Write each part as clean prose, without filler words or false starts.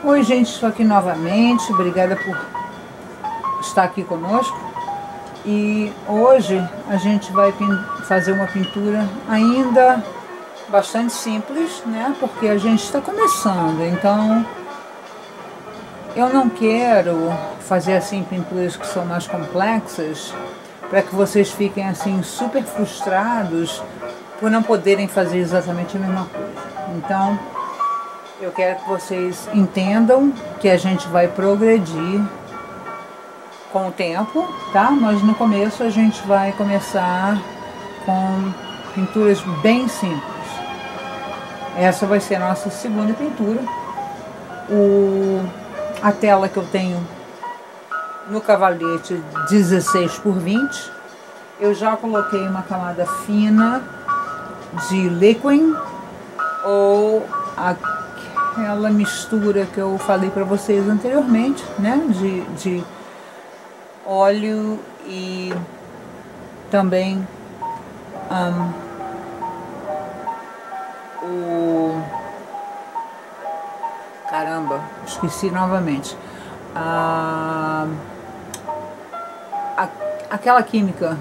Oi gente, estou aqui novamente, obrigada por estar aqui conosco. E hoje a gente vai fazer uma pintura ainda bastante simples, né? Porque a gente está começando, então eu não quero fazer assim pinturas que são mais complexas para que vocês fiquem assim super frustrados por não poderem fazer exatamente a mesma coisa. Então eu quero que vocês entendam que a gente vai progredir com o tempo, tá? Mas no começo a gente vai começar com pinturas bem simples. Essa vai ser a nossa segunda pintura. A tela que eu tenho no cavalete 16 por 20, eu já coloquei uma camada fina de liquid ou aquela mistura que eu falei para vocês anteriormente, né? De óleo e também caramba, esqueci novamente. Aquela química.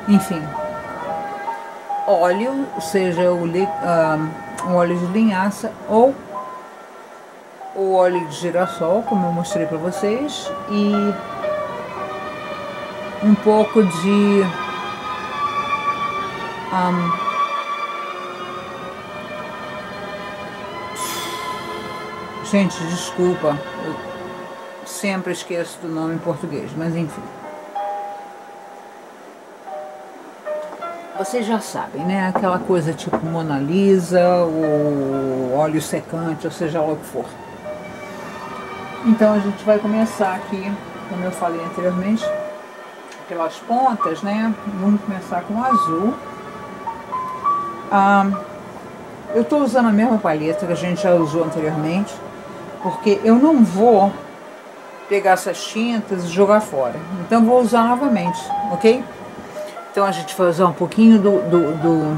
Enfim. Óleo, seja o óleo de linhaça ou o óleo de girassol, como eu mostrei para vocês, e um pouco de gente, desculpa, eu sempre esqueço do nome em português, mas enfim. Vocês já sabem, né? Aquela coisa tipo Mona Lisa, o óleo secante, ou seja lá o que for. Então a gente vai começar aqui, como eu falei anteriormente, pelas pontas, né? Vamos começar com o azul. Eu estou usando a mesma paleta que a gente já usou anteriormente, porque eu não vou pegar essas tintas e jogar fora. Então vou usar novamente, ok? Então a gente vai usar um pouquinho do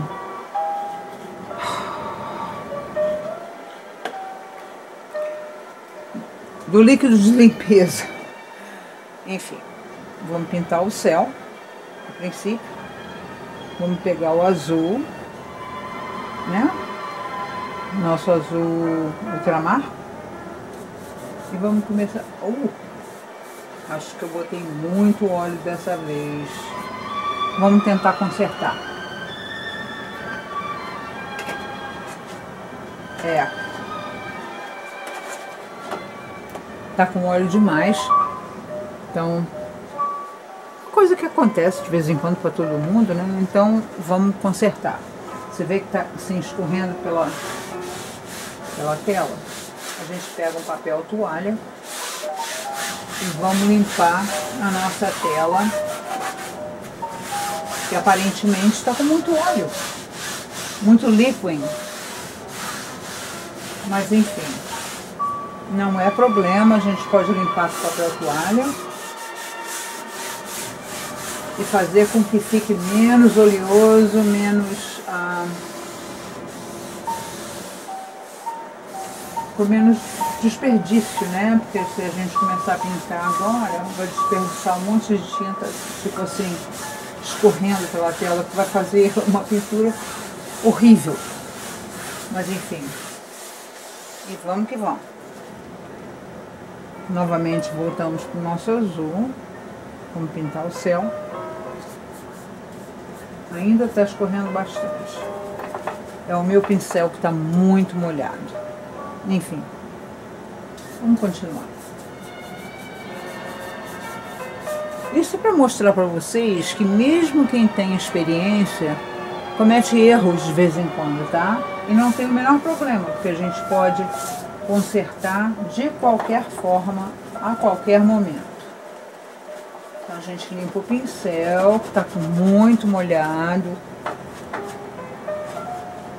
líquido de limpeza. Enfim, vamos pintar o céu, a princípio. Vamos pegar o azul, né? Nosso azul ultramar. E vamos começar... acho que eu botei muito óleo dessa vez. Vamos tentar consertar. Tá com óleo demais. Então, coisa que acontece de vez em quando para todo mundo, né? Então, vamos consertar. Você vê que tá assim escorrendo pela tela. A gente pega um papel toalha e vamos limpar a nossa tela, que aparentemente está com muito óleo, muito liquid. Mas enfim, não é problema, a gente pode limpar com papel toalha e fazer com que fique menos oleoso, com menos desperdício, né? Porque se a gente começar a pintar agora, vai desperdiçar um monte de tinta, tipo assim, escorrendo pela tela, que vai fazer uma pintura horrível. Mas enfim, e vamos que vamos. Novamente voltamos para o nosso azul. Vamos pintar o céu. Ainda está escorrendo bastante. É o meu pincel que está muito molhado. Enfim, vamos continuar. Isso é para mostrar para vocês que mesmo quem tem experiência comete erros de vez em quando, tá? E não tem o menor problema, porque a gente pode consertar de qualquer forma, a qualquer momento. Então a gente limpa o pincel, que está muito molhado,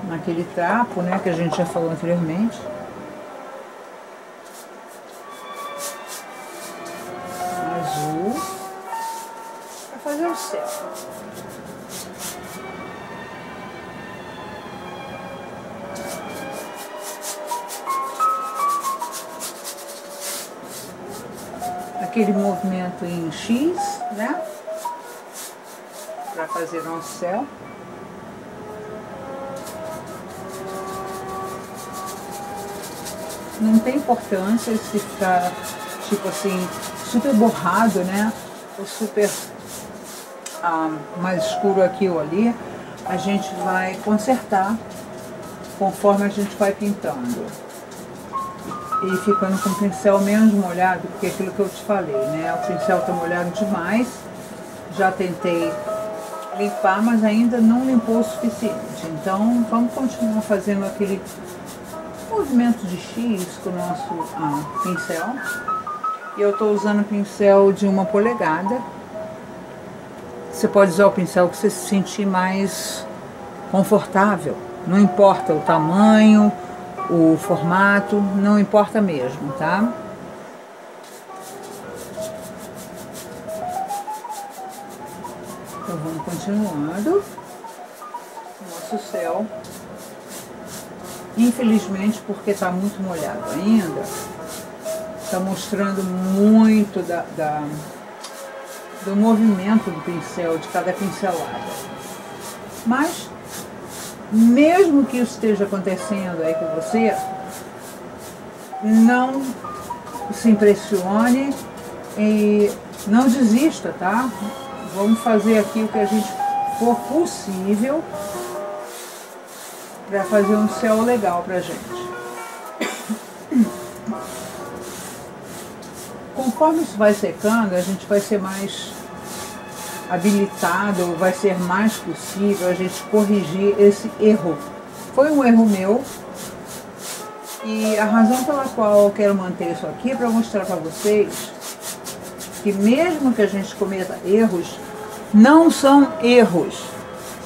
naquele trapo, né, que a gente já falou anteriormente. Azul, para fazer o céu. aquele movimento em X, né? Para fazer nosso céu. Não tem importância se ficar, tipo assim, super borrado, né? Ou super mais escuro aqui ou ali. A gente vai consertar conforme a gente vai pintando. E ficando com o pincel menos molhado, porque é aquilo que eu te falei, né? O pincel tá molhado demais. Já tentei limpar, mas ainda não limpou o suficiente. Então vamos continuar fazendo aquele movimento de X com o nosso pincel. E eu estou usando o pincel de 1 polegada. Você pode usar o pincel que você se sentir mais confortável. Não importa o tamanho, o formato, não importa mesmo, tá? Então vamos continuando. Nosso céu. Infelizmente, porque está muito molhado ainda, está mostrando muito do movimento do pincel, de cada pincelada. Mas, mesmo que isso esteja acontecendo aí com você, não se impressione e não desista, tá? Vamos fazer aqui o que a gente for possível para fazer um céu legal pra gente. Conforme isso vai secando, a gente vai ser mais habilitado, vai ser mais possível a gente corrigir esse erro. Foi um erro meu e a razão pela qual eu quero manter isso aqui é para mostrar para vocês que mesmo que a gente cometa erros, não são erros,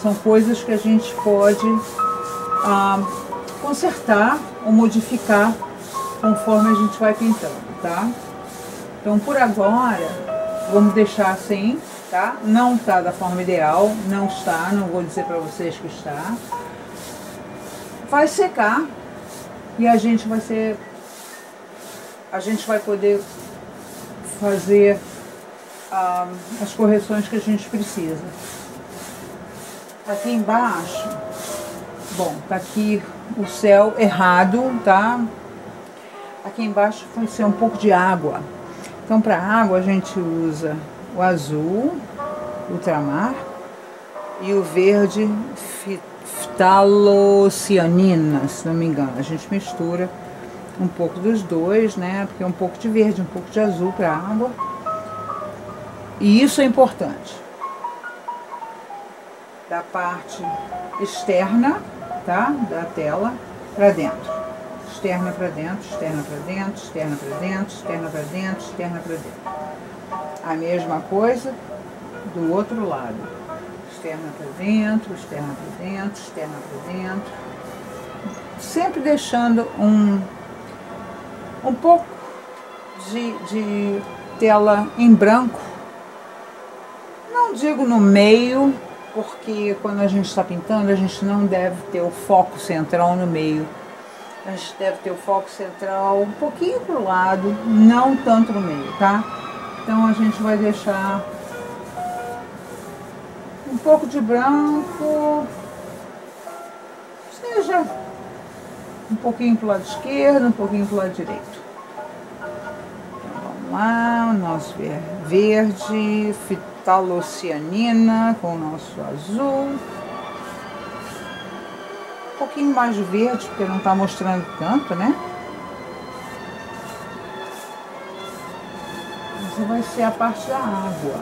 são coisas que a gente pode consertar ou modificar conforme a gente vai pintando, tá? Então por agora vamos deixar assim, tá? Não está da forma ideal, não está, não vou dizer para vocês que está. Vai secar e a gente vai poder fazer as correções que a gente precisa. Aqui embaixo, bom, tá aqui o céu errado, tá? Aqui embaixo vai ser um pouco de água. Então, para água a gente usa o azul, ultramar, e o verde phthalocianina, se não me engano. A gente mistura um pouco dos dois, né? Porque é um pouco de verde, um pouco de azul para água. E isso é importante. Da parte externa, tá? Da tela para dentro. Externa para dentro, externa para dentro, externa para dentro, externa para dentro, externa para dentro. A mesma coisa do outro lado. Externa para dentro, externa para dentro, externa para dentro. Sempre deixando um pouco de tela em branco. Não digo no meio, porque quando a gente está pintando, a gente não deve ter o foco central no meio. A gente deve ter o foco central um pouquinho para o lado, não tanto no meio, tá? Então a gente vai deixar um pouco de branco, seja um pouquinho para o lado esquerdo, um pouquinho para o lado direito. Então vamos lá, o nosso verde, phthalocianina com o nosso azul. Um pouquinho mais verde, porque não está mostrando tanto, né? Essa vai ser a parte da água.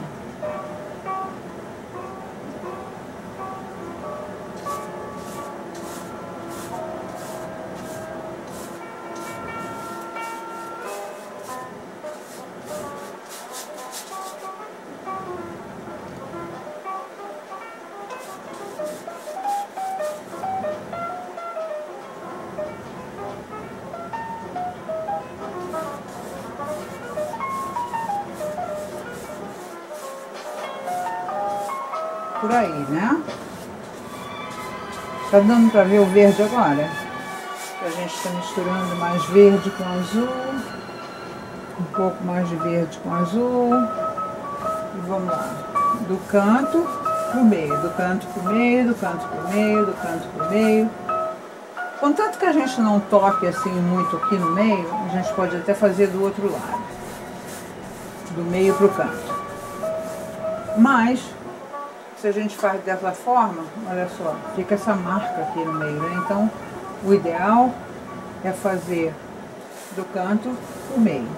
Por aí, né? Tá dando pra ver o verde agora? A gente tá misturando mais verde com azul. um pouco mais de verde com azul. E vamos lá. Do canto pro meio, do canto pro meio, do canto pro meio, do canto pro meio. Contanto que a gente não toque assim muito aqui no meio, a gente pode até fazer do outro lado. Do meio pro canto. Mas, se a gente faz dessa forma, olha só, fica essa marca aqui no meio, né? Então, o ideal é fazer do canto pro meio.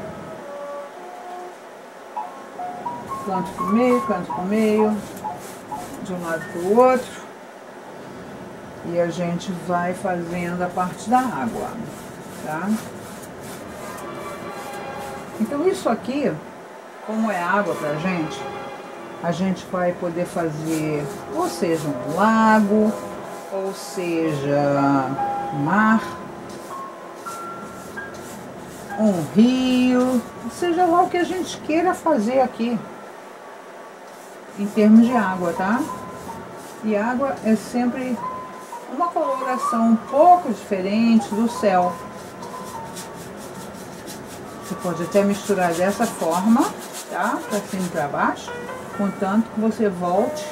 Canto pro meio, canto pro meio, de um lado pro outro. E a gente vai fazendo a parte da água, tá? Então isso aqui, como é água pra gente, a gente vai poder fazer, ou seja, um lago, ou seja, mar, um rio, seja lá o que a gente queira fazer aqui, em termos de água, tá? E água é sempre uma coloração um pouco diferente do céu. Você pode até misturar dessa forma, tá? Pra cima e pra baixo, contanto que você volte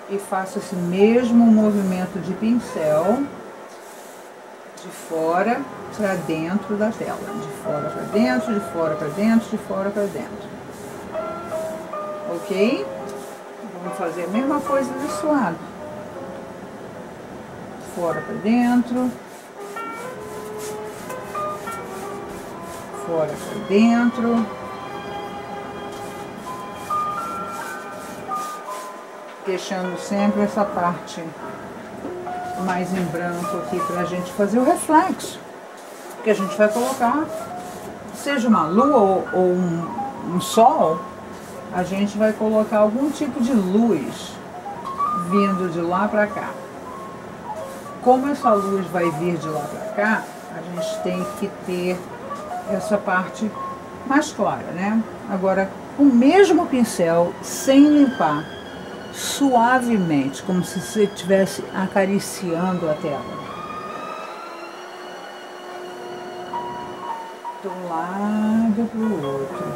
e faça esse mesmo movimento de pincel de fora para dentro da tela, de fora para dentro, de fora para dentro, de fora para dentro. Ok? Vamos fazer a mesma coisa desse lado. Fora para dentro, fora para dentro, deixando sempre essa parte mais em branco aqui para a gente fazer o reflexo que a gente vai colocar, seja uma lua ou um sol, a gente vai colocar algum tipo de luz vindo de lá para cá. Como essa luz vai vir de lá para cá, a gente tem que ter essa parte mais clara, né? Agora, com o mesmo pincel, sem limpar, suavemente, como se você estivesse acariciando a tela. De um lado para o outro,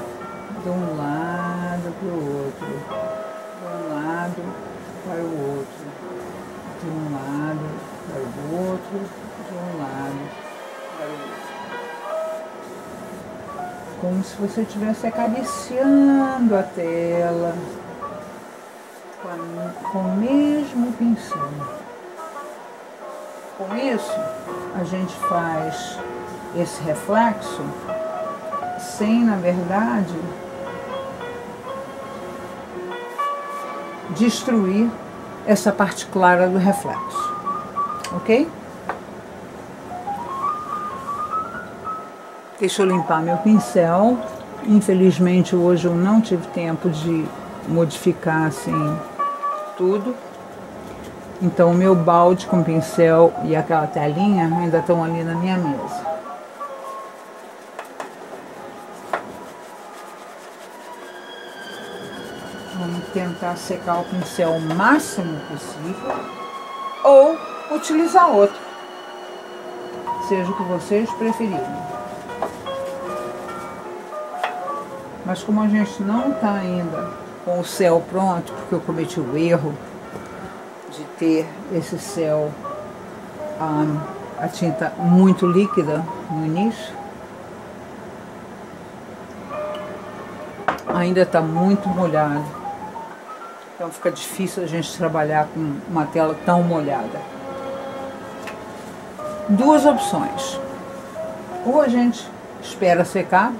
de um lado para o outro, de um lado para o outro, de um lado para o outro, de um lado para o outro. Como se você estivesse acariciando a tela com o mesmo pincel. Com isso, a gente faz esse reflexo sem, na verdade, destruir essa parte clara do reflexo. Ok? Deixa eu limpar meu pincel. Infelizmente hoje eu não tive tempo de modificar assim tudo. Então o meu balde com pincel e aquela telinha ainda estão ali na minha mesa. Vamos tentar secar o pincel o máximo possível ou utilizar outro, seja o que vocês preferirem. Mas como a gente não está ainda com o céu pronto, porque eu cometi o erro de ter esse céu, a tinta muito líquida no início, ainda está muito molhado. Então fica difícil a gente trabalhar com uma tela tão molhada. Duas opções. Ou a gente espera secar,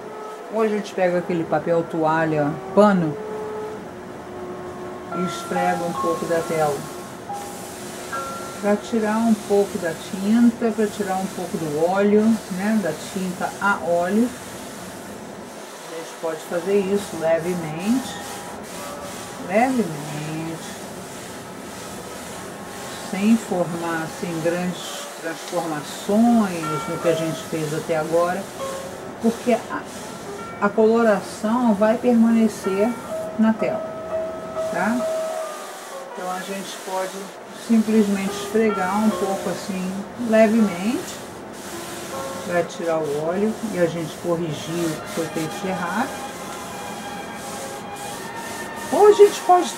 ou a gente pega aquele papel toalha, pano, e esfrega um pouco da tela. Para tirar um pouco da tinta, para tirar um pouco do óleo, né, da tinta a óleo. A gente pode fazer isso levemente, sem formar assim grandes transformações no que a gente fez até agora, porque a coloração vai permanecer na tela, tá? Então a gente pode simplesmente esfregar um pouco assim, levemente, vai tirar o óleo e a gente corrigir o que foi feito de errado. Ou a gente pode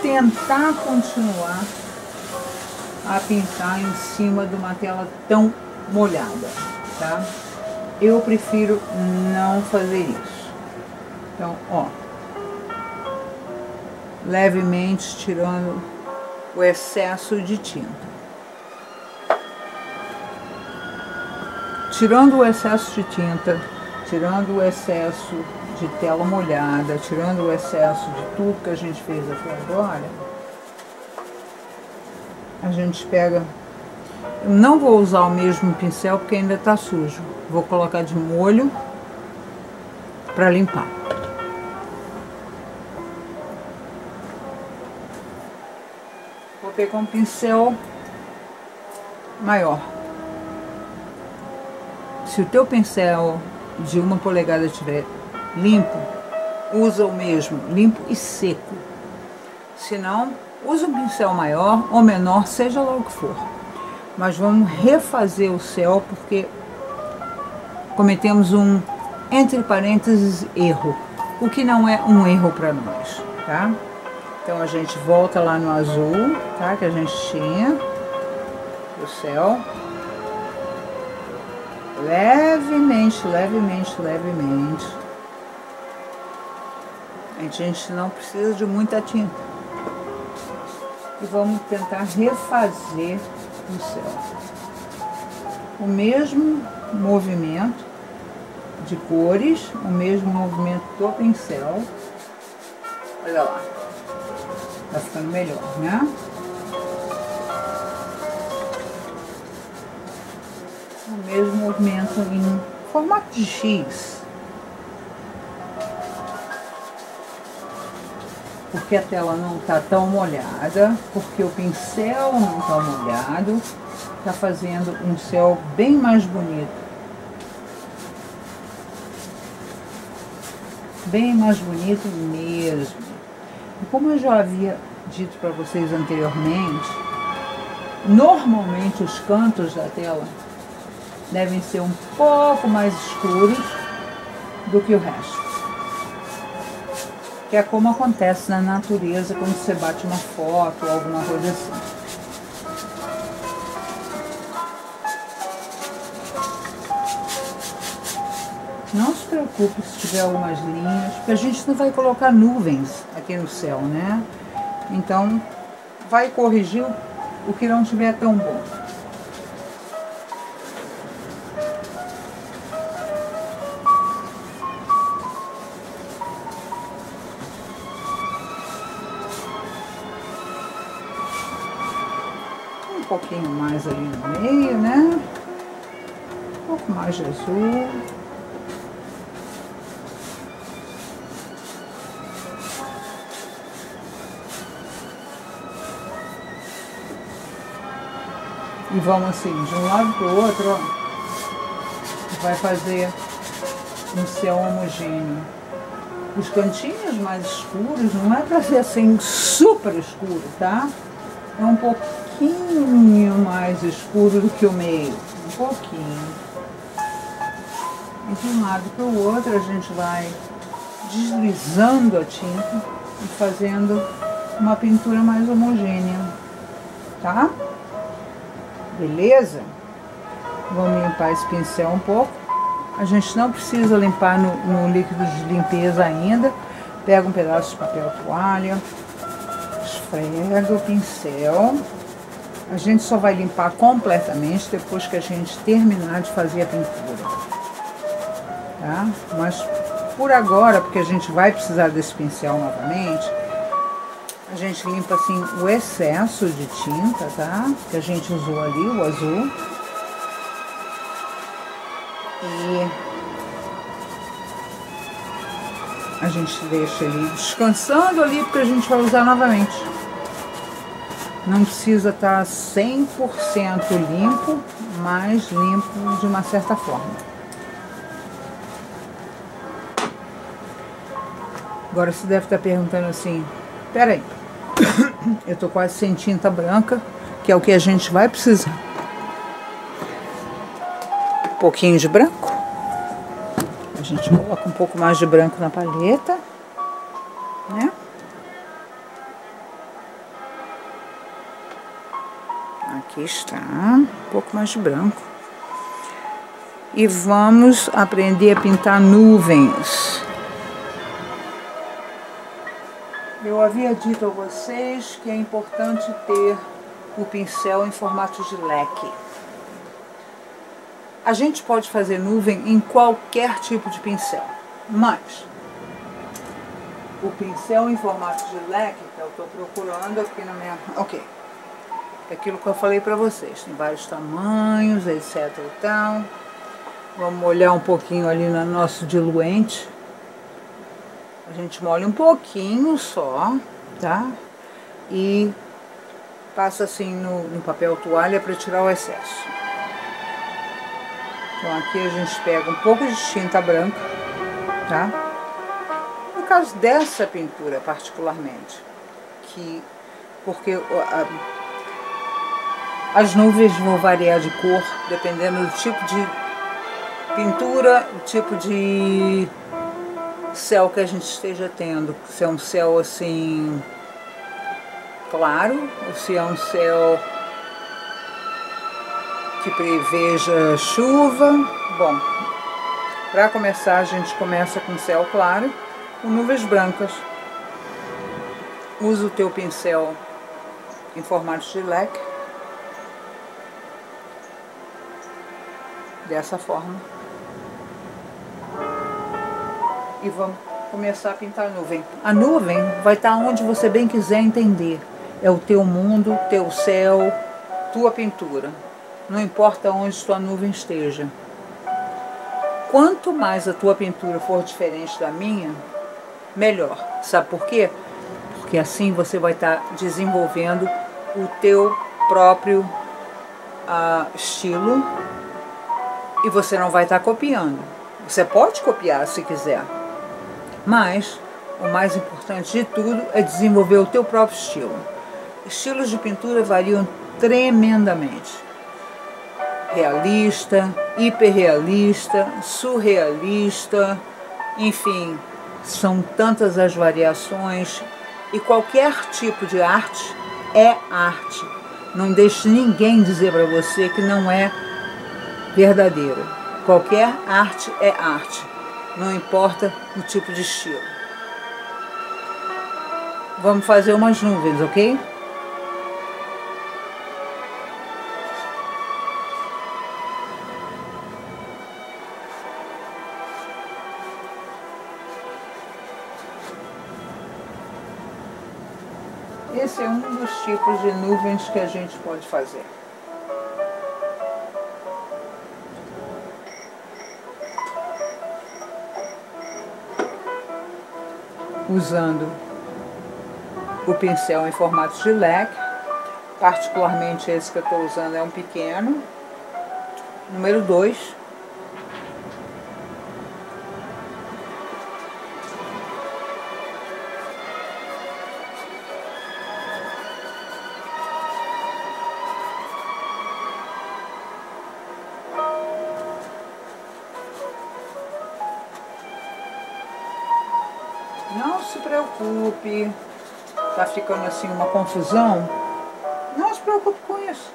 tentar continuar a pintar em cima de uma tela tão molhada, tá? Eu prefiro não fazer isso. Então, ó, levemente tirando o excesso de tinta. Tirando o excesso de tinta, tirando o excesso de tela molhada, tirando o excesso de tudo que a gente fez até agora, a gente pega... Eu não vou usar o mesmo pincel porque ainda tá sujo. Vou colocar de molho para limpar. Vou pegar um pincel maior. Se o teu pincel de 1 polegada estiver limpo, usa o mesmo, limpo e seco. Se não, usa um pincel maior ou menor, seja lá o que for. Mas vamos refazer o céu porque cometemos um, entre parênteses, erro. O que não é um erro para nós, tá? Então a gente volta lá no azul, tá? Que a gente tinha, o céu. Levemente, levemente, levemente. A gente não precisa de muita tinta. E vamos tentar refazer o céu. O mesmo movimento de cores, o mesmo movimento do pincel. Olha lá. Tá ficando melhor, né? O mesmo movimento em formato de X. Porque a tela não tá tão molhada, porque o pincel não tá molhado, tá fazendo um céu bem mais bonito. Bem mais bonito mesmo. E como eu já havia dito para vocês anteriormente, normalmente os cantos da tela devem ser um pouco mais escuros do que o resto. Que é como acontece na natureza quando você bate uma foto ou alguma coisa assim. Não se preocupe se tiver algumas linhas, porque a gente não vai colocar nuvens aqui no céu, né? Então, vai corrigir o que não tiver tão bom. Um pouquinho mais ali no meio, né? Um pouco mais de azul. E vamos assim, de um lado para o outro, ó, vai fazer um céu homogêneo. Os cantinhos mais escuros não é para ser assim super escuro, tá? É um pouquinho mais escuro do que o meio, um pouquinho. E de um lado para o outro a gente vai deslizando a tinta e fazendo uma pintura mais homogênea, tá? Beleza? Vamos limpar esse pincel um pouco. A gente não precisa limpar no líquido de limpeza ainda. Pega um pedaço de papel toalha, esfrega o pincel. A gente só vai limpar completamente depois que a gente terminar de fazer a pintura, tá? Mas por agora, porque a gente vai precisar desse pincel novamente, a gente limpa assim o excesso de tinta, tá? Que a gente usou ali, o azul. E a gente deixa ele descansando ali, porque a gente vai usar novamente. Não precisa estar 100% limpo, mas limpo de uma certa forma. Agora você deve estar perguntando assim, peraí, eu tô quase sem tinta branca, que é o que a gente vai precisar. pouquinho de branco. A gente coloca um pouco mais de branco na paleta, né? Aqui está, um pouco mais de branco. E vamos aprender a pintar nuvens. Eu havia dito a vocês que é importante ter o pincel em formato de leque. A gente pode fazer nuvem em qualquer tipo de pincel, mas o pincel em formato de leque, que eu estou procurando aqui na minha... Ok. É aquilo que eu falei para vocês, tem vários tamanhos, etc e tal. Vamos molhar um pouquinho ali no nosso diluente. A gente molha um pouquinho só, tá? E passa assim no papel toalha para tirar o excesso. Então aqui a gente pega um pouco de tinta branca, tá? No caso dessa pintura particularmente, porque as nuvens vão variar de cor dependendo do tipo de pintura, o tipo de céu que a gente esteja tendo. Se é um céu assim claro, ou se é um céu que preveja chuva. Bom, para começar a gente começa com céu claro, com nuvens brancas. Usa o teu pincel em formato de leque, dessa forma. E vamos começar a pintar a nuvem. A nuvem vai estar onde você bem quiser entender. É o teu mundo, teu céu, tua pintura. Não importa onde tua nuvem esteja. Quanto mais a tua pintura for diferente da minha, melhor. Sabe por quê? Porque assim você vai estar desenvolvendo o teu próprio estilo e você não vai estar copiando. Você pode copiar se quiser, mas o mais importante de tudo é desenvolver o teu próprio estilo. Estilos de pintura variam tremendamente. Realista, hiperrealista, surrealista, enfim, são tantas as variações e qualquer tipo de arte é arte. Não deixe ninguém dizer para você que não é verdadeiro. Qualquer arte é arte, não importa o tipo de estilo. Vamos fazer umas nuvens, ok? Esse é um dos tipos de nuvens que a gente pode fazer. Usando o pincel em formato de leque, particularmente esse que eu estou usando é um pequeno, número 2. Não se preocupe, tá ficando assim uma confusão, não se preocupe com isso.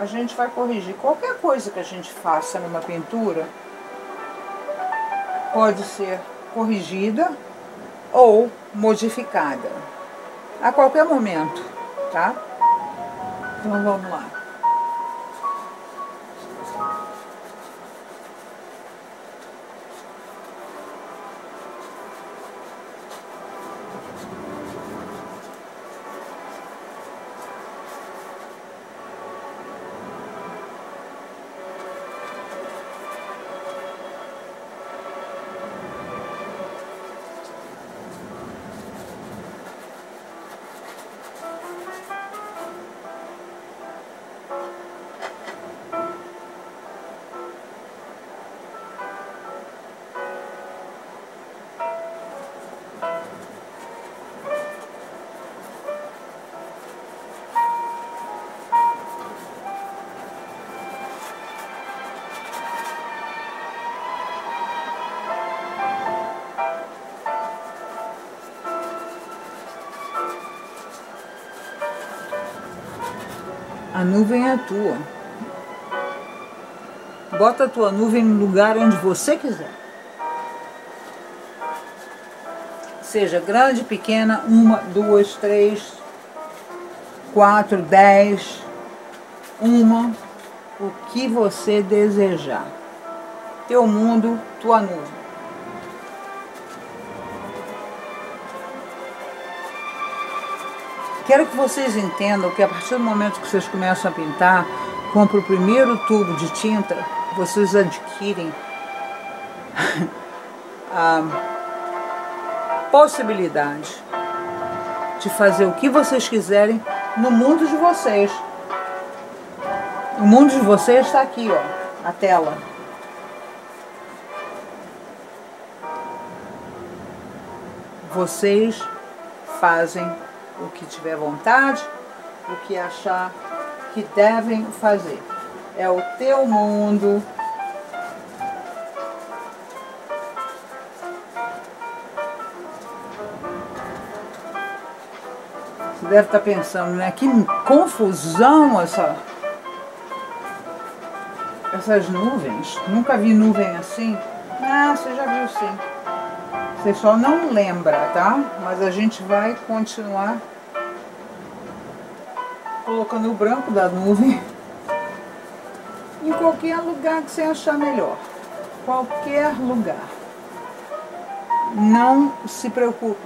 A gente vai corrigir qualquer coisa que a gente faça numa pintura, pode ser corrigida ou modificada a qualquer momento, tá? Então vamos lá. A nuvem é tua. Bota a tua nuvem no lugar onde você quiser. Seja grande, pequena, 1, 2, 3, 4, 10, o que você desejar. Teu mundo, tua nuvem. Quero que vocês entendam que a partir do momento que vocês começam a pintar, compra o primeiro tubo de tinta, vocês adquirem a possibilidade de fazer o que vocês quiserem no mundo de vocês. O mundo de vocês está aqui, ó, a tela. Vocês fazem o que tiver vontade, o que achar que devem fazer. É o teu mundo. Você deve estar pensando, né? Que confusão essas nuvens. Nunca vi nuvem assim. Ah, você já viu sim. Você só não lembra, tá? Mas a gente vai continuar colocando o branco da nuvem em qualquer lugar que você achar melhor. Qualquer lugar. Não se preocupe.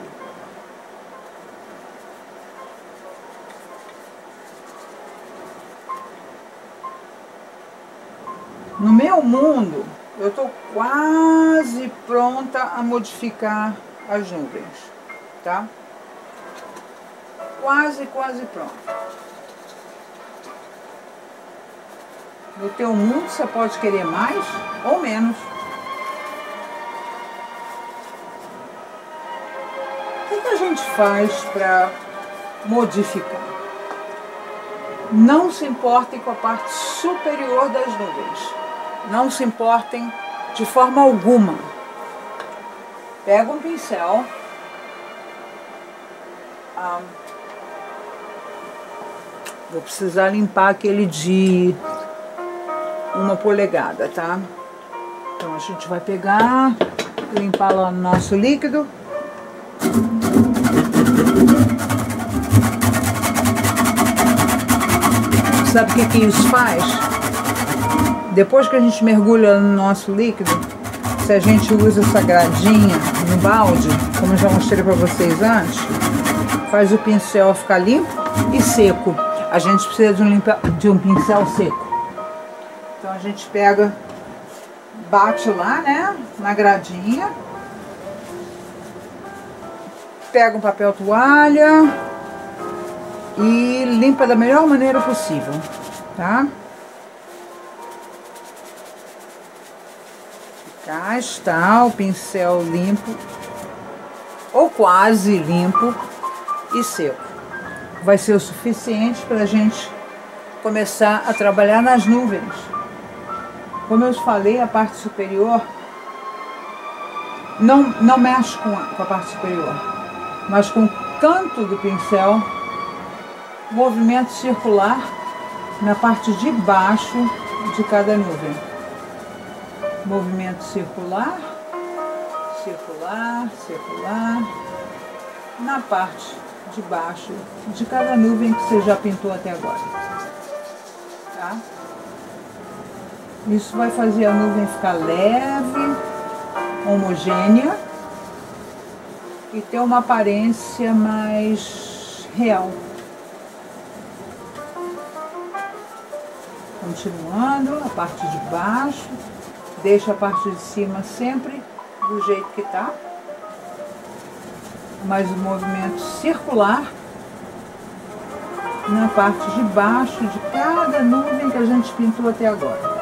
No meu mundo, eu estou quase pronta a modificar as nuvens, tá? Quase pronta. No teu mundo você pode querer mais ou menos. O que a gente faz para modificar? Não se importem com a parte superior das nuvens. Não se importem de forma alguma. Pega um pincel. Vou precisar limpar aquele de 1 polegada, tá? Então a gente vai pegar, limpar lá no nosso líquido. Sabe o que isso faz? Depois que a gente mergulha no nosso líquido, se a gente usa essa gradinha no balde, como eu já mostrei para vocês antes, faz o pincel ficar limpo e seco. A gente precisa de um pincel seco. Então a gente pega, bate lá, né, na gradinha, pega um papel toalha e limpa da melhor maneira possível, tá? Cá está o pincel limpo, ou quase limpo e seco. Vai ser o suficiente para a gente começar a trabalhar nas nuvens. Como eu falei, a parte superior não mexe com a parte superior, mas com o canto do pincel, movimento circular na parte de baixo de cada nuvem. Movimento circular, circular, circular, na parte de baixo de cada nuvem que você já pintou até agora, tá? Isso vai fazer a nuvem ficar leve, homogênea e ter uma aparência mais real. Continuando, a parte de baixo, deixa a parte de cima sempre do jeito que tá. Mais um movimento circular na parte de baixo de cada nuvem que a gente pintou até agora.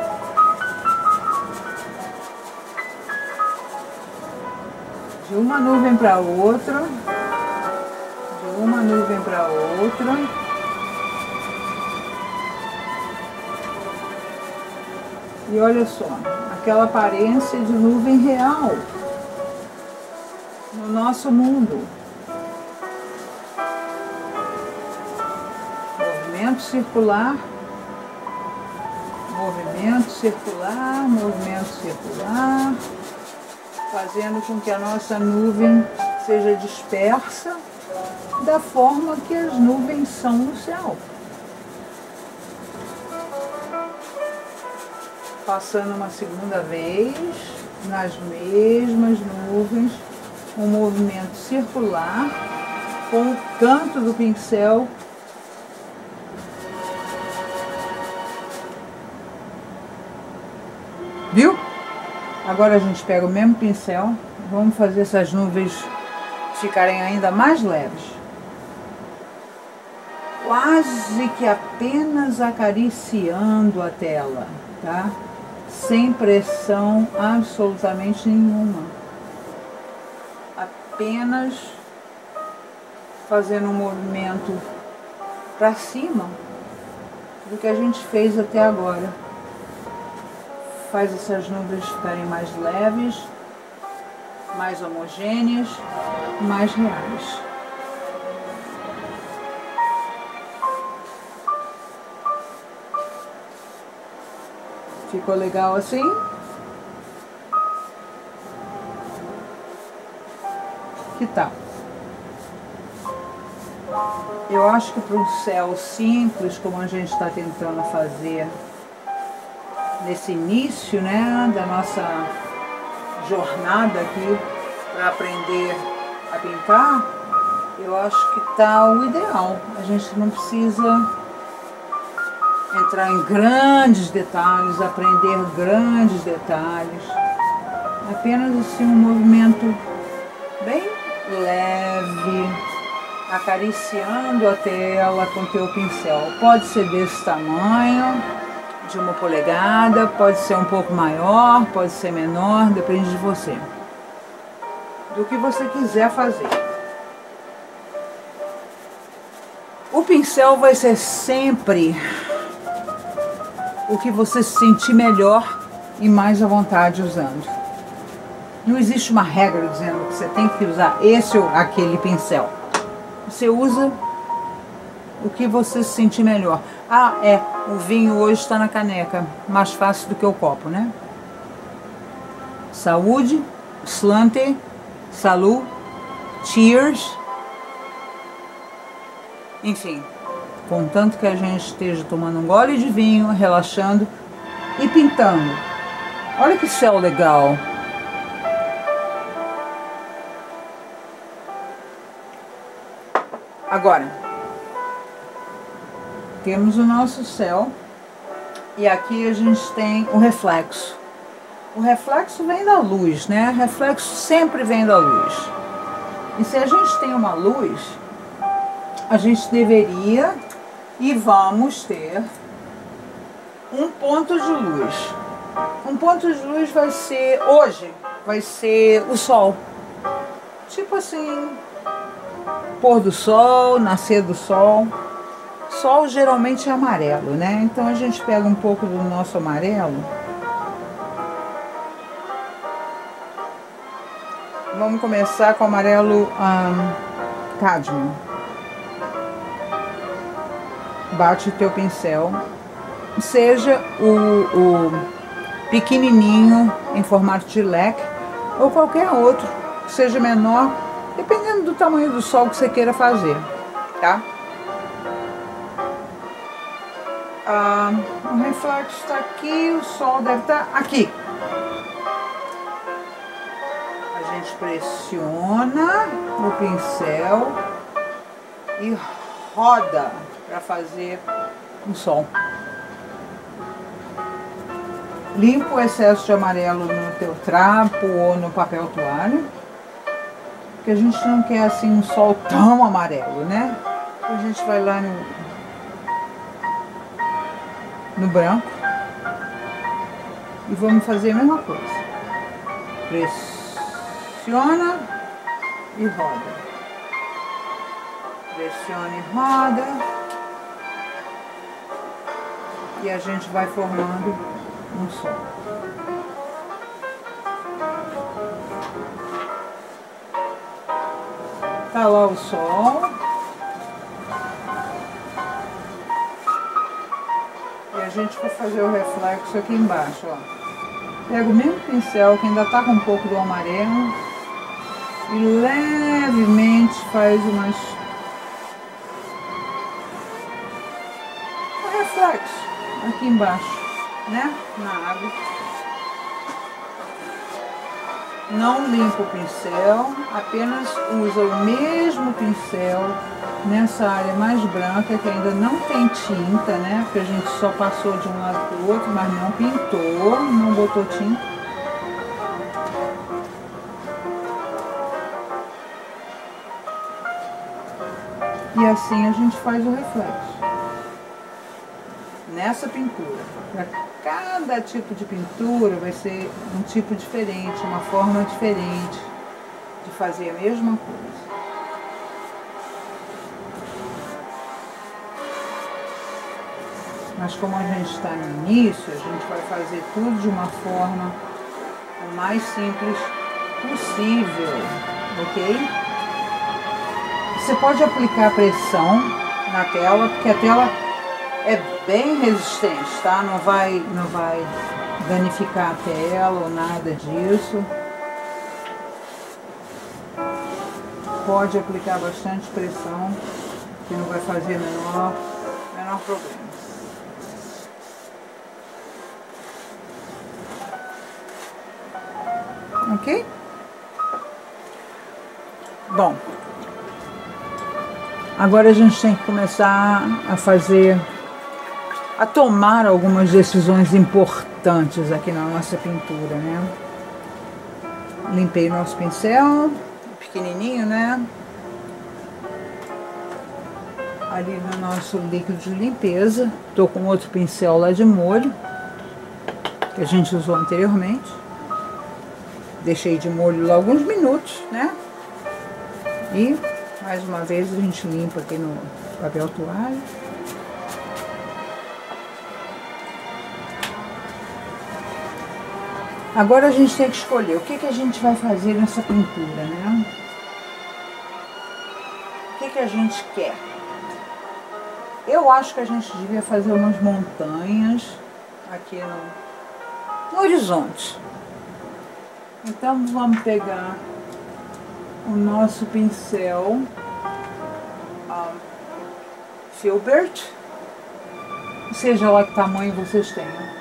De uma nuvem para outra, de uma nuvem para outra. E olha só, aquela aparência de nuvem real no nosso mundo. Movimento circular movimento circular, fazendo com que a nossa nuvem seja dispersa da forma que as nuvens são no céu. Passando uma segunda vez nas mesmas nuvens, um movimento circular com o canto do pincel viu? Agora a gente pega o mesmo pincel, vamos fazer essas nuvens ficarem ainda mais leves. Quase que apenas acariciando a tela, tá? Sem pressão absolutamente nenhuma. Apenas fazendo um movimento para cima do que a gente fez até agora. Faz essas nuvens ficarem mais leves, mais homogêneas, mais reais. Ficou legal assim? Que tal? Eu acho que para um céu simples, como a gente está tentando fazer nesse início, né, da nossa jornada aqui para aprender a pintar, eu acho que tá o ideal. A gente não precisa entrar em grandes detalhes, aprender grandes detalhes. Apenas assim um movimento bem leve, acariciando a tela com teu pincel. Pode ser desse tamanho, de 1 polegada, pode ser um pouco maior, pode ser menor, depende de você. Do que você quiser fazer. O pincel vai ser sempre o que você se sentir melhor e mais à vontade usando. Não existe uma regra dizendo que você tem que usar esse ou aquele pincel. Você usa o que você se sentir melhor. Ah, o vinho hoje está na caneca, mais fácil do que o copo, né? Saúde, slante, salu, cheers. Enfim, contanto que a gente esteja tomando um gole de vinho, relaxando e pintando. Olha que céu legal! Agora, temos o nosso céu e aqui a gente tem o reflexo. O reflexo vem da luz, né? O reflexo sempre vem da luz. E se a gente tem uma luz, a gente deveria e vamos ter um ponto de luz. Um ponto de luz vai ser, hoje, vai ser o sol. Tipo assim, pôr do sol, nascer do sol. Sol geralmente é amarelo, né? Então a gente pega um pouco do nosso amarelo. Vamos começar com o amarelo cádmio. Bate o teu pincel. Seja o pequenininho em formato de leque ou qualquer outro que seja menor, dependendo do tamanho do sol que você queira fazer, tá? O reflexo está aqui, o sol deve estar aqui. A gente pressiona o pincel e roda para fazer um sol. Limpa o excesso de amarelo no teu trapo ou no papel toalha, porque a gente não quer assim um sol tão amarelo, né? Então a gente vai lá no branco e vamos fazer a mesma coisa. Pressiona e roda. Pressiona e roda. E a gente vai formando um sol. Tá lá o sol. gente for fazer o reflexo aqui embaixo, ó. Pega o mesmo pincel que ainda tá com um pouco do amarelo e levemente faz um reflexo aqui embaixo, né? Na água. Não limpa o pincel, apenas usa o mesmo pincel nessa área mais branca que ainda não tem tinta, né? Porque a gente só passou de um lado para o outro, mas não pintou, não botou tinta. E assim a gente faz o reflexo nessa pintura. Para cada tipo de pintura vai ser um tipo diferente, uma forma diferente de fazer a mesma coisa. Mas como a gente está no início, a gente vai fazer tudo de uma forma o mais simples possível, ok? Você pode aplicar pressão na tela, porque a tela é bem resistente, tá? Não vai danificar a tela ou nada disso. Pode aplicar bastante pressão, que não vai fazer menor problema. Ok? Bom, agora a gente tem que começar a tomar algumas decisões importantes aqui na nossa pintura, né? Limpei nosso pincel, pequenininho, né? Ali no nosso líquido de limpeza. Tô com outro pincel lá de molho, que a gente usou anteriormente. Deixei de molho lá alguns minutos, né? E mais uma vez a gente limpa aqui no papel toalha. Agora a gente tem que escolher o que a gente vai fazer nessa pintura, né? O que a gente quer? Eu acho que a gente devia fazer umas montanhas aqui no horizonte. Então vamos pegar o nosso pincel Filbert, seja lá que tamanho vocês tenham.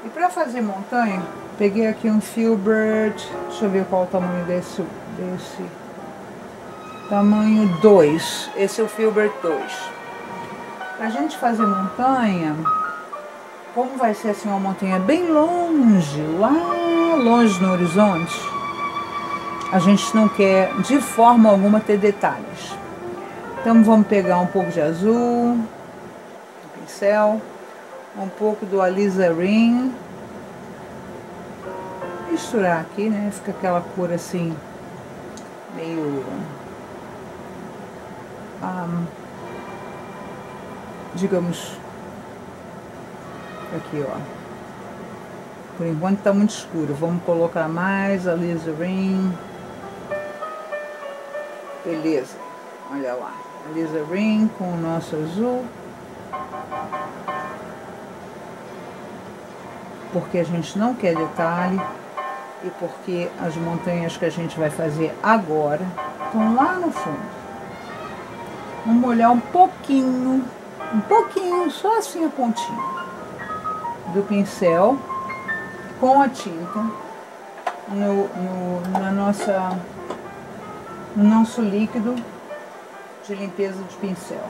E para fazer montanha, peguei aqui um Filbert, deixa eu ver qual o tamanho desse tamanho 2, esse é o Filbert 2. Para a gente fazer montanha, como vai ser assim uma montanha bem longe, lá longe no horizonte, a gente não quer de forma alguma ter detalhes. Então vamos pegar um pouco de azul, do pincel, um pouco do alizarin, misturar aqui, né? Fica aquela cor assim, meio, digamos, aqui ó, por enquanto tá muito escuro, vamos colocar mais alizarin, beleza, olha lá, alizarin com o nosso azul, porque a gente não quer detalhe e porque as montanhas que a gente vai fazer agora estão lá no fundo. Vamos molhar um pouquinho, só assim a pontinha do pincel com a tinta no nosso líquido de limpeza de pincel.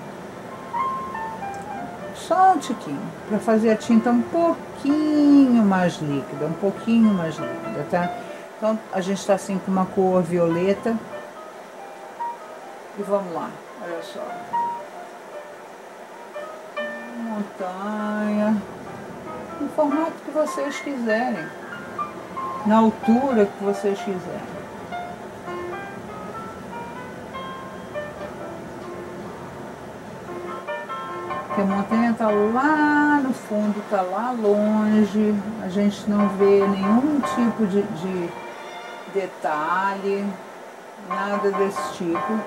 Só um tiquinho, para fazer a tinta um pouquinho mais líquida, tá? Então a gente está assim com uma cor violeta. E vamos lá, olha só. Montanha, no formato que vocês quiserem, na altura que vocês quiserem. Porque a montanha está lá no fundo, está lá longe, a gente não vê nenhum tipo de detalhe, nada desse tipo,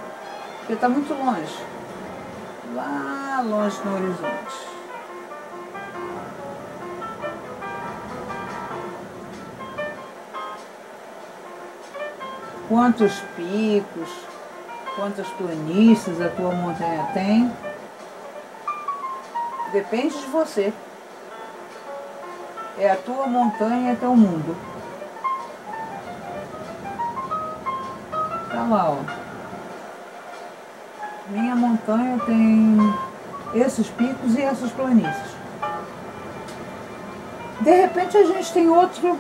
porque está muito longe, lá longe no horizonte. quantos picos, quantas planícies a tua montanha tem. Depende de você. É a tua montanha, é teu mundo. Tá lá, ó. Minha montanha tem esses picos e essas planícies. De repente a gente tem outra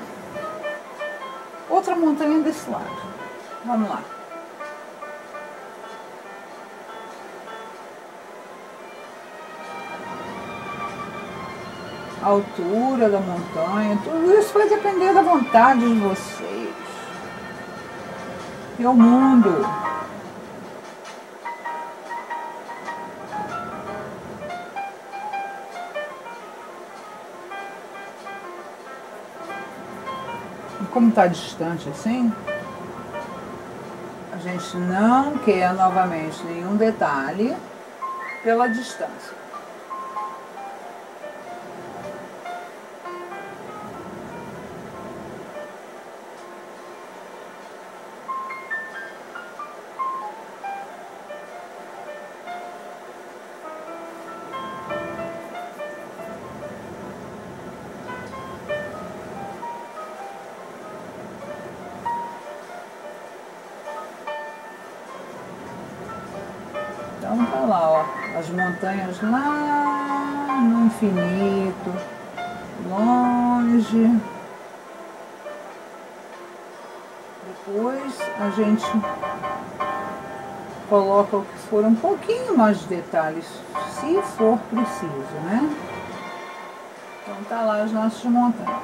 montanha desse lado. Vamos lá. A altura da montanha, tudo isso vai depender da vontade de vocês. E o mundo. E como está distante assim, a gente não quer novamente nenhum detalhe pela distância. Então tá lá, ó, as montanhas lá no infinito, longe. Depois a gente coloca o que for um pouquinho mais de detalhes, se for preciso, né? Então tá lá as nossas montanhas.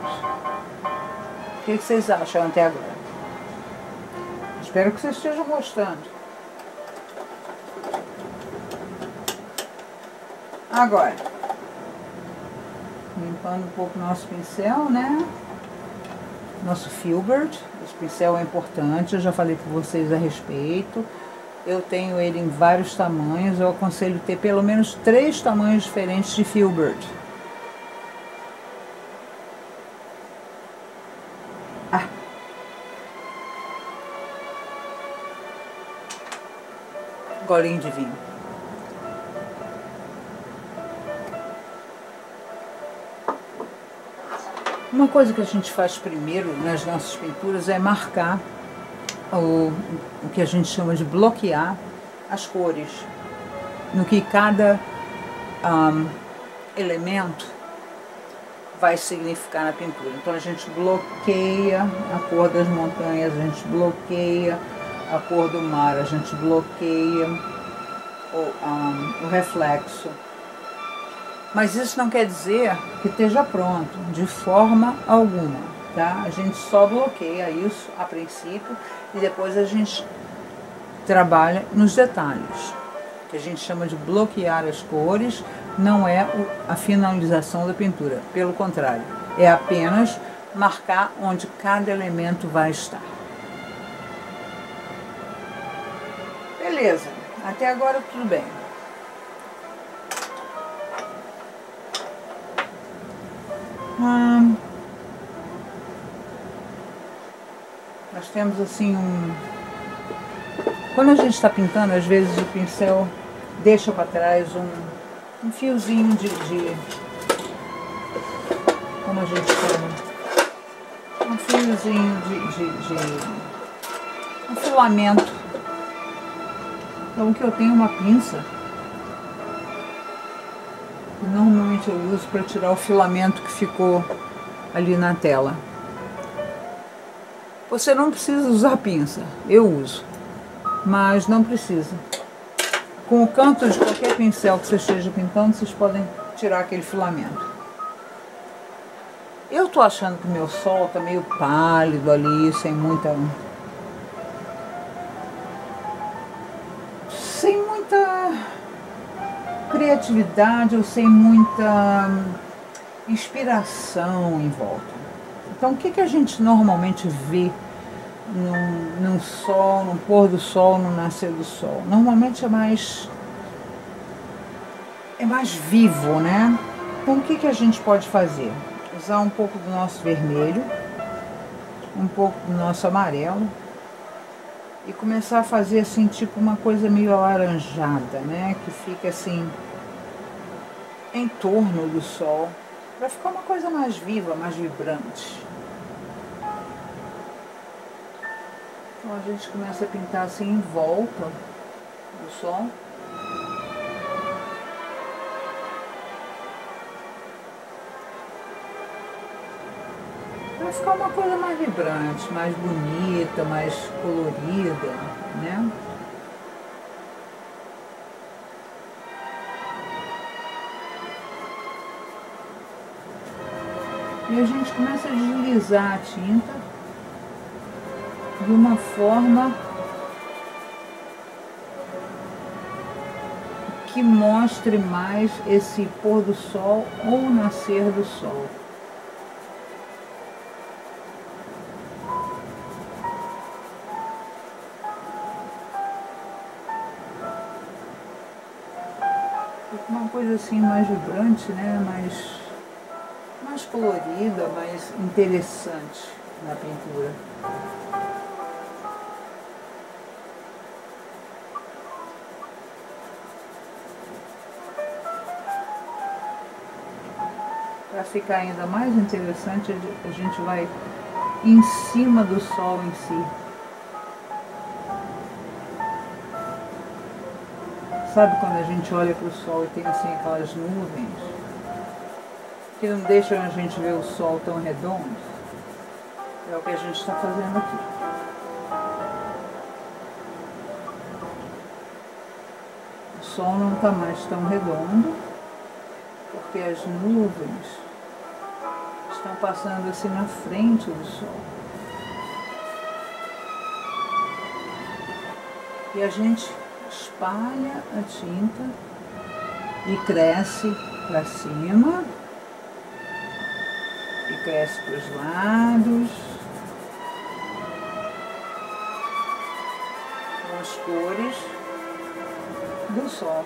O que vocês acham até agora? Espero que vocês estejam gostando. Agora, limpando um pouco o nosso pincel, né? Nosso Filbert. Esse pincel é importante, eu já falei com vocês a respeito. Eu tenho ele em vários tamanhos, eu aconselho ter pelo menos 3 tamanhos diferentes de Filbert. Golinho de vinho. Uma coisa que a gente faz primeiro nas nossas pinturas é marcar o que a gente chama de bloquear as cores, no que cada elemento vai significar na pintura. Então a gente bloqueia a cor das montanhas, a gente bloqueia a cor do mar, a gente bloqueia o reflexo. Mas isso não quer dizer que esteja pronto, de forma alguma, tá? A gente só bloqueia isso a princípio e depois a gente trabalha nos detalhes, que a gente chama de bloquear as cores, não é a finalização da pintura, pelo contrário, é apenas marcar onde cada elemento vai estar. Beleza, até agora tudo bem. Nós temos assim quando a gente está pintando, às vezes o pincel deixa para trás um fiozinho de como a gente chama, um fiozinho um filamento. Então que eu tenho uma pinça que normalmente eu uso para tirar o filamento que ficou ali na tela. Você não precisa usar pinça, eu uso, mas não precisa. Com o canto de qualquer pincel que você esteja pintando, vocês podem tirar aquele filamento. Eu tô achando que o meu sol tá meio pálido ali, sem muita criatividade ou sem muita inspiração em volta. Então o que a gente normalmente vê num sol, no pôr do sol, no nascer do sol? Normalmente é mais vivo, né? Então o que a gente pode fazer? Usar um pouco do nosso vermelho, um pouco do nosso amarelo e começar a fazer assim, tipo uma coisa meio alaranjada, né? Que fica assim em torno do sol, para ficar uma coisa mais viva, mais vibrante. Então a gente começa a pintar assim em volta do sol. Vai ficar uma coisa mais vibrante, mais bonita, mais colorida, né? E a gente começa a deslizar a tinta de uma forma que mostre mais esse pôr do sol ou nascer do sol. Fica uma coisa assim mais vibrante, né? Mais colorida, mais interessante na pintura. Para ficar ainda mais interessante, a gente vai em cima do sol em si. Sabe quando a gente olha para o sol e tem assim aquelas nuvens que não deixam a gente ver o sol tão redondo? É o que a gente está fazendo aqui. O sol não está mais tão redondo, porque as nuvens estão passando assim na frente do sol. E a gente espalha a tinta e cresce para cima e cresce para os lados com as cores do sol.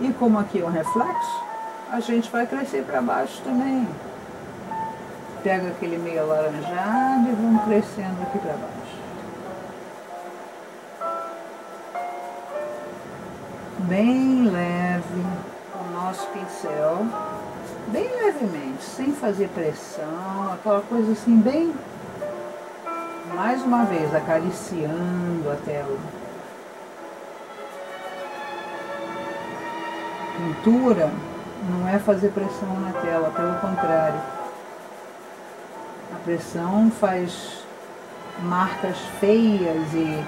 E como aqui é um reflexo, a gente vai crescer para baixo também. Pega aquele meio alaranjado e vamos crescendo aqui para baixo. Bem leve com o nosso pincel, bem levemente, sem fazer pressão, aquela coisa assim bem, mais uma vez, acariciando a tela. Pintura não é fazer pressão na tela, pelo contrário. A pressão faz marcas feias e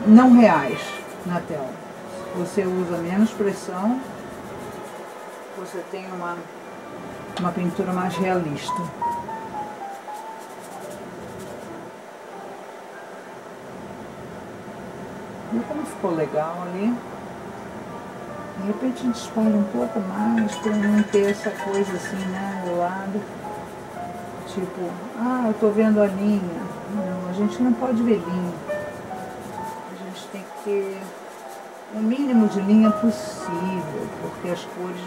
não reais na tela. Você usa menos pressão, você tem uma pintura mais realista. Viu como ficou legal ali? De repente a gente espalha um pouco mais para não ter essa coisa assim, né, do lado. Tipo, eu tô vendo a linha. Não, a gente não pode ver linha. A gente tem que ter o mínimo de linha possível, porque as cores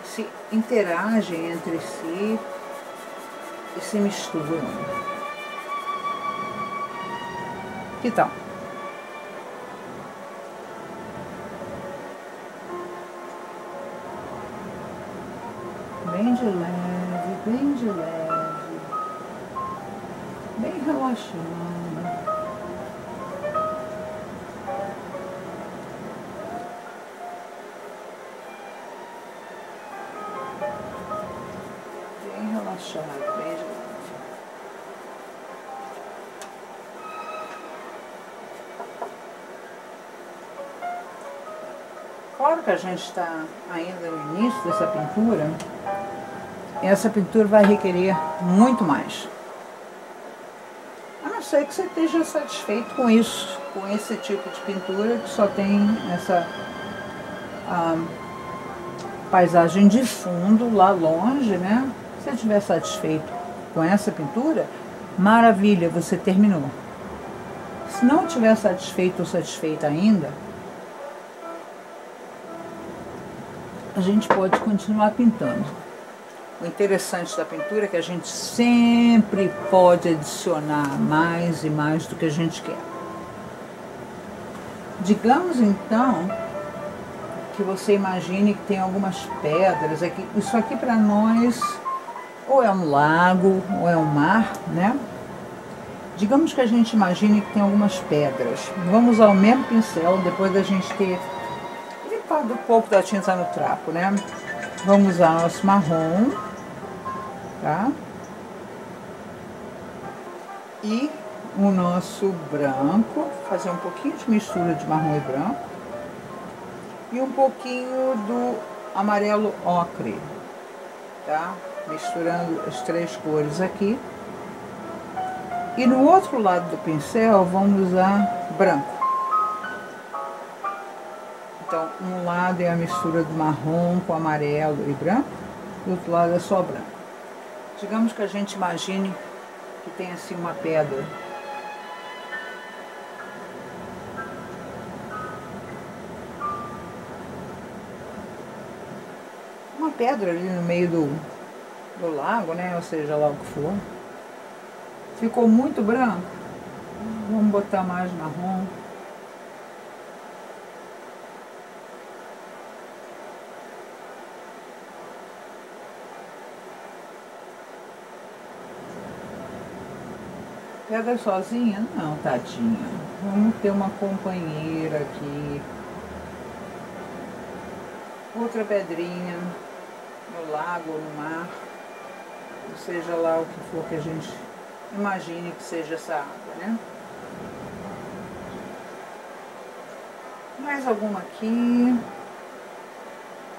se interagem entre si e se misturam. Que tal? Bem de leve, bem relaxando. Bem relaxado, bem de leve. Claro que a gente está ainda no início dessa pintura. Essa pintura vai requerer muito mais. A não ser que você esteja satisfeito com isso, com esse tipo de pintura que só tem essa paisagem de fundo lá longe, né? Se você estiver satisfeito com essa pintura, maravilha, você terminou. Se não estiver satisfeito ou satisfeita ainda, a gente pode continuar pintando. O interessante da pintura é que a gente sempre pode adicionar mais e mais do que a gente quer. Digamos então que você imagine que tem algumas pedras aqui. Isso aqui para nós ou é um lago ou é um mar, né? Digamos que a gente imagine que tem algumas pedras. Vamos usar o mesmo pincel depois da gente ter limpado um pouco da tinta no trapo, né? Vamos usar nosso marrom, tá? E o nosso branco, fazer um pouquinho de mistura de marrom e branco. E um pouquinho do amarelo ocre, tá? Misturando as três cores aqui. E no outro lado do pincel vamos usar branco. Então, um lado é a mistura do marrom com amarelo e branco, e o outro lado é só branco. Digamos que a gente imagine que tem assim uma pedra. Uma pedra ali no meio do lago, né? Ou seja, lá o que for. Ficou muito branco. Vamos botar mais marrom. Pedra sozinha? Não, tadinha. Vamos ter uma companheira aqui. Outra pedrinha no lago ou no mar. Ou seja lá o que for que a gente imagine que seja essa água, né? Mais alguma aqui.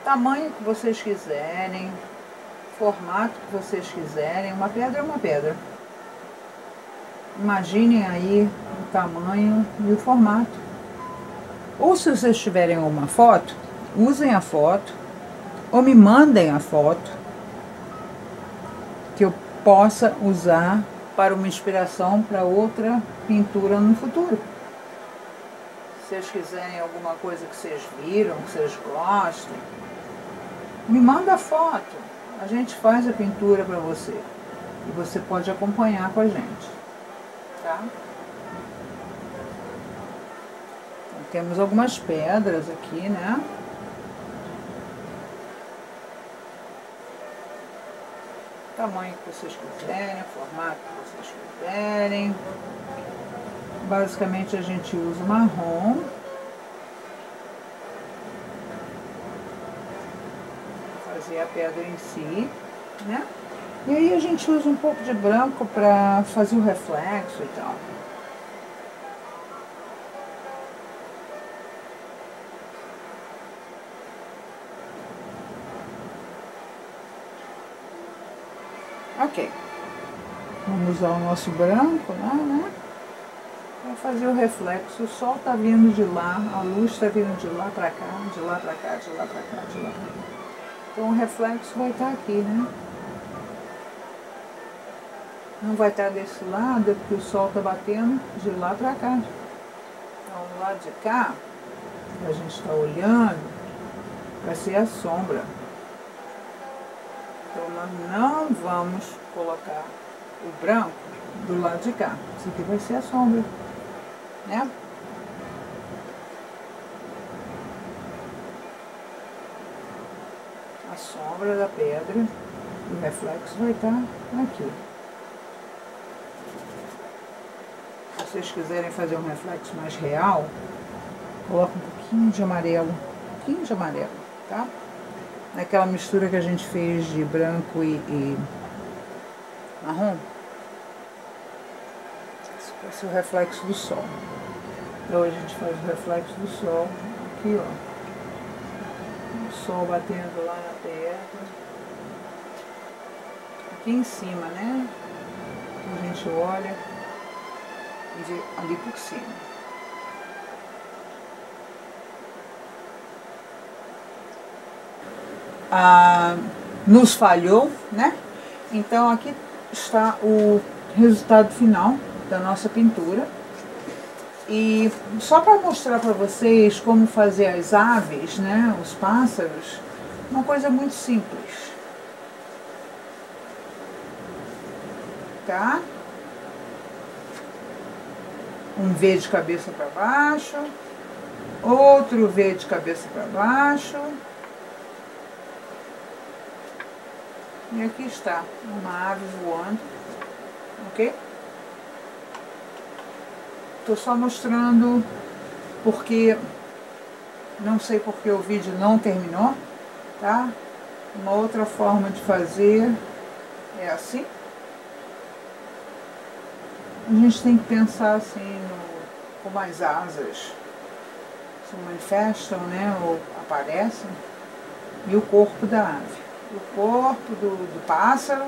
Tamanho que vocês quiserem. Formato que vocês quiserem. Uma pedra é uma pedra. Imaginem aí o tamanho e o formato. Ou se vocês tiverem uma foto, usem a foto. Ou me mandem a foto. Que eu possa usar para uma inspiração para outra pintura no futuro. Se vocês quiserem alguma coisa que vocês viram, que vocês gostem, me manda a foto. A gente faz a pintura para você. E você pode acompanhar com a gente. Tá? Então, temos algumas pedras aqui, né? Tamanho que vocês quiserem, formato que vocês quiserem. Basicamente a gente usa o marrom. Fazer a pedra em si, né? E aí a gente usa um pouco de branco para fazer o reflexo e tal. Ok. Vamos usar o nosso branco lá, né? Para fazer o reflexo. O sol tá vindo de lá, a luz está vindo de lá para cá, de lá para cá, de lá para cá, de lá para cá. Então o reflexo vai estar aqui, né? Não vai estar desse lado, porque o sol está batendo de lá para cá. Então, do lado de cá, a gente está olhando, vai ser a sombra. Então, nós não vamos colocar o branco do lado de cá. Isso aqui vai ser a sombra, né? A sombra da pedra, o reflexo vai estar aqui. Se vocês quiserem fazer um reflexo mais real, coloca um pouquinho de amarelo, tá? Naquela mistura que a gente fez de branco e marrom. Esse vai ser o reflexo do sol. Então a gente faz o reflexo do sol aqui, ó. O sol batendo lá na pedra. Aqui em cima, né? A gente olha. Ali por cima. Nos falhou, né? Então aqui está o resultado final da nossa pintura. E só para mostrar para vocês como fazer as aves, né? Os pássaros, Uma coisa muito simples, tá? Um V de cabeça para baixo, outro V de cabeça para baixo. E aqui está, uma ave voando, ok? Tô só mostrando porque, não sei porque o vídeo não terminou, tá? Uma outra forma de fazer é assim. A gente tem que pensar assim, como as asas se manifestam, né, ou aparecem, e o corpo da ave. O corpo do pássaro.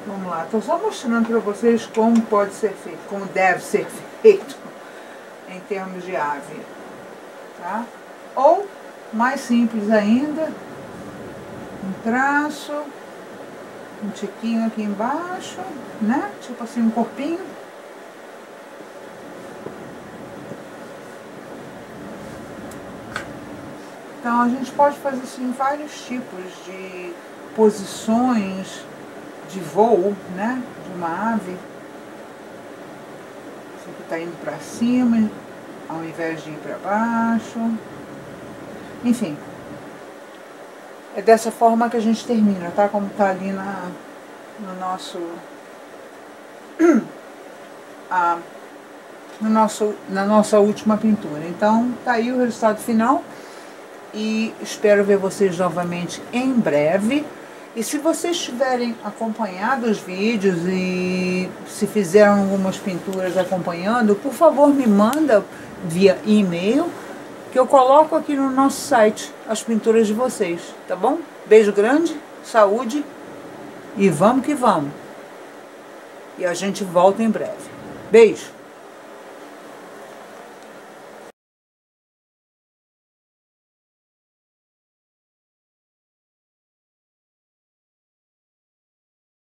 Vamos lá, estou só mostrando para vocês como pode ser feito, como deve ser feito em termos de ave, tá? Ou, mais simples ainda, um traço, um tiquinho aqui embaixo, né? Tipo assim, um corpinho. Então, a gente pode fazer assim vários tipos de posições de voo, né? De uma ave. Esse aqui está indo para cima, ao invés de ir para baixo. Enfim, é dessa forma que a gente termina, tá? Como tá ali na nossa última pintura. Então, tá aí o resultado final. E espero ver vocês novamente em breve. E se vocês tiverem acompanhado os vídeos e se fizeram algumas pinturas acompanhando, por favor me manda via e-mail, que eu coloco aqui no nosso site as pinturas de vocês, tá bom? Beijo grande, saúde e vamos que vamos. E a gente volta em breve. Beijo!